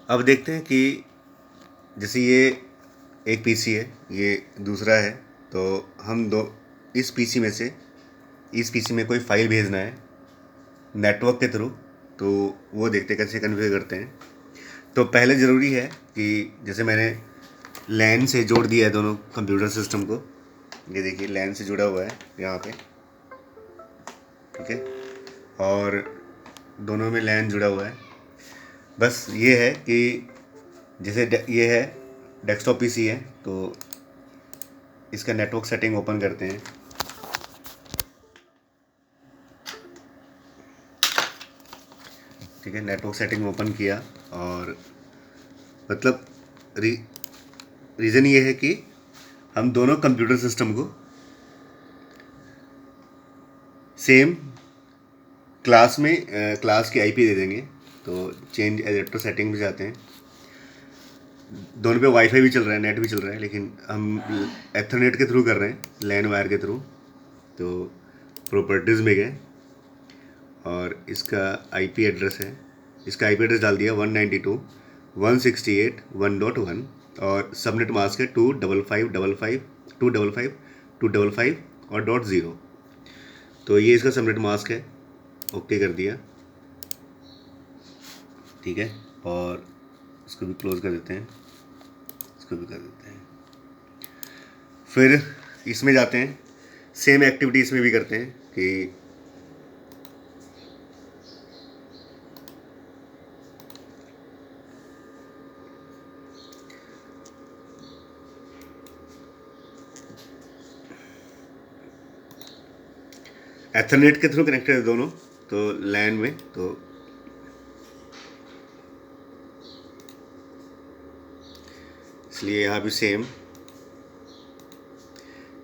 अब देखते हैं कि जैसे ये एक पीसी है, ये दूसरा है, तो हम दो इस पीसी में से इस पीसी में कोई फाइल भेजना है नेटवर्क के थ्रू, तो वो देखते हैं कैसे कन्फिगर करते हैं। तो पहले ज़रूरी है कि जैसे मैंने लैन से जोड़ दिया है दोनों कंप्यूटर सिस्टम को। ये देखिए लैन से जुड़ा हुआ है यहाँ पे, ठीक है, और दोनों में लैन जुड़ा हुआ है। बस ये है कि जैसे ये है डेस्कटॉप पीसी है, तो इसका नेटवर्क सेटिंग ओपन करते हैं। ठीक है, नेटवर्क सेटिंग ओपन किया, और मतलब रीज़न ये है कि हम दोनों कंप्यूटर सिस्टम को सेम क्लास में क्लास की आईपी दे देंगे। तो चेंज एडेप्टर सेटिंग में जाते हैं, दोनों पे वाईफाई भी चल रहा है, नेट भी चल रहा है, लेकिन हम एथरनेट के थ्रू कर रहे हैं, लैन वायर के थ्रू। तो प्रॉपर्टीज़ में गए और इसका आईपी एड्रेस है, इसका आईपी एड्रेस डाल दिया 192.168.1.1, और सबनेट मास्क है 25555 और .0। तो ये इसका सबनेट मास्क है, ओके कर दिया, ठीक है। और इसको भी क्लोज कर देते हैं, इसको भी कर देते हैं। फिर इसमें जाते हैं, सेम एक्टिविटी इसमें भी करते हैं कि एथरनेट के थ्रू कनेक्टेड है दोनों, तो लैन में, तो इसलिए यहाँ भी सेम,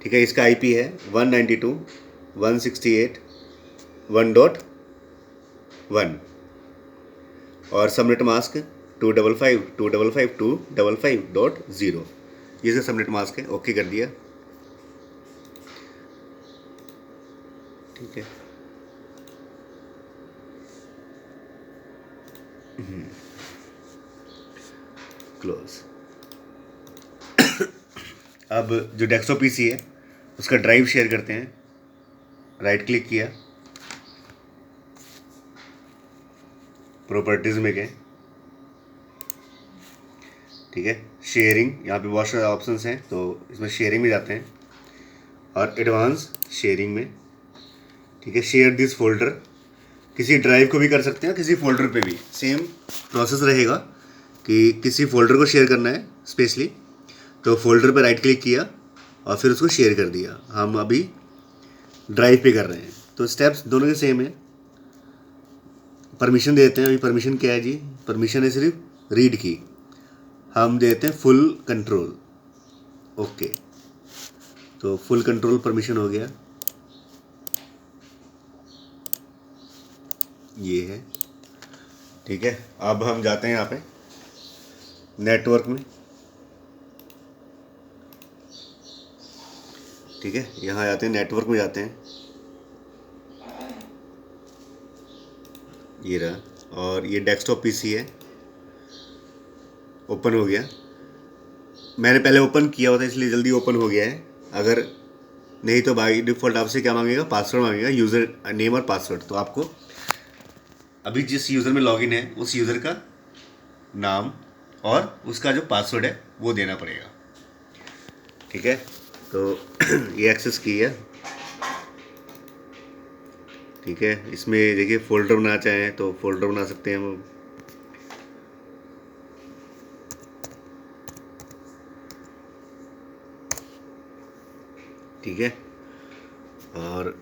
ठीक है। इसका आईपी है 192.168.1.1, और सबनेट मास्क 255.255.255.0, ये से सबनेट मास्क है, ओके कर दिया, ठीक है। क्लोज। अब जो डेस्कटॉप पीसी है उसका ड्राइव शेयर करते हैं, राइट क्लिक किया, प्रॉपर्टीज़ में गए, ठीक है, शेयरिंग, यहाँ पे बहुत सारे ऑप्शंस हैं, तो इसमें शेयरिंग में जाते हैं और एडवांस शेयरिंग में, ठीक है। शेयर दिस फोल्डर, किसी ड्राइव को भी कर सकते हैं, किसी फोल्डर पे भी सेम प्रोसेस रहेगा कि किसी फोल्डर को शेयर करना है स्पेशली, तो फोल्डर पे राइट क्लिक किया और फिर उसको शेयर कर दिया। हम अभी ड्राइव पे कर रहे हैं, तो स्टेप्स दोनों के सेम है। परमिशन देते हैं, अभी परमिशन क्या है जी, परमिशन है सिर्फ रीड की, हम देते हैं फुल कंट्रोल, ओके। तो फुल कंट्रोल परमिशन हो गया, ये है, ठीक है। अब हम जाते हैं यहाँ पे नेटवर्क में, ठीक है, यहाँ जाते हैं नेटवर्क में जाते हैं, ये रहा, और ये डेस्कटॉप पीसी है, ओपन हो गया। मैंने पहले ओपन किया हुआ था इसलिए जल्दी ओपन हो गया है, अगर नहीं तो बाई डिफ़ॉल्ट आपसे क्या मांगेगा, पासवर्ड मांगेगा, यूज़र नेम और पासवर्ड। तो आपको अभी जिस यूज़र में लॉगिन है उस यूज़र का नाम और उसका जो पासवर्ड है वो देना पड़ेगा, ठीक है। तो ये एक्सेस की है, ठीक है। इसमें देखिए फ़ोल्डर बनाना चाहें तो फ़ोल्डर बना सकते हैं हम, ठीक है। और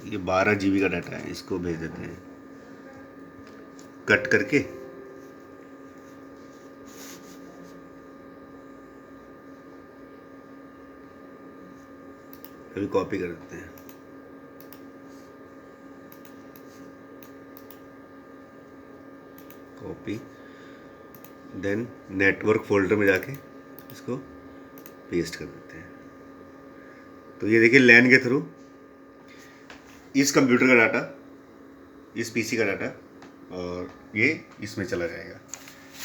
ये 12 GB का डाटा है, इसको भेज देते हैं कट करके, अभी कॉपी कर देते हैं। कॉपी, देन नेटवर्क फोल्डर में जाके इसको पेस्ट कर देते हैं। तो ये देखिए लैन के थ्रू इस कंप्यूटर का डाटा, इस पीसी का डाटा, और ये इसमें चला जाएगा।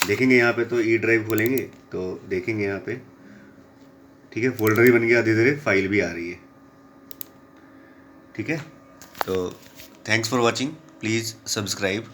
देखेंगे यहाँ पे तो ई ड्राइव खोलेंगे तो देखेंगे यहाँ पे, ठीक है, फोल्डर ही बन गया, धीरे धीरे फाइल भी आ रही है। ठीक है, तो thanks for watching, please subscribe.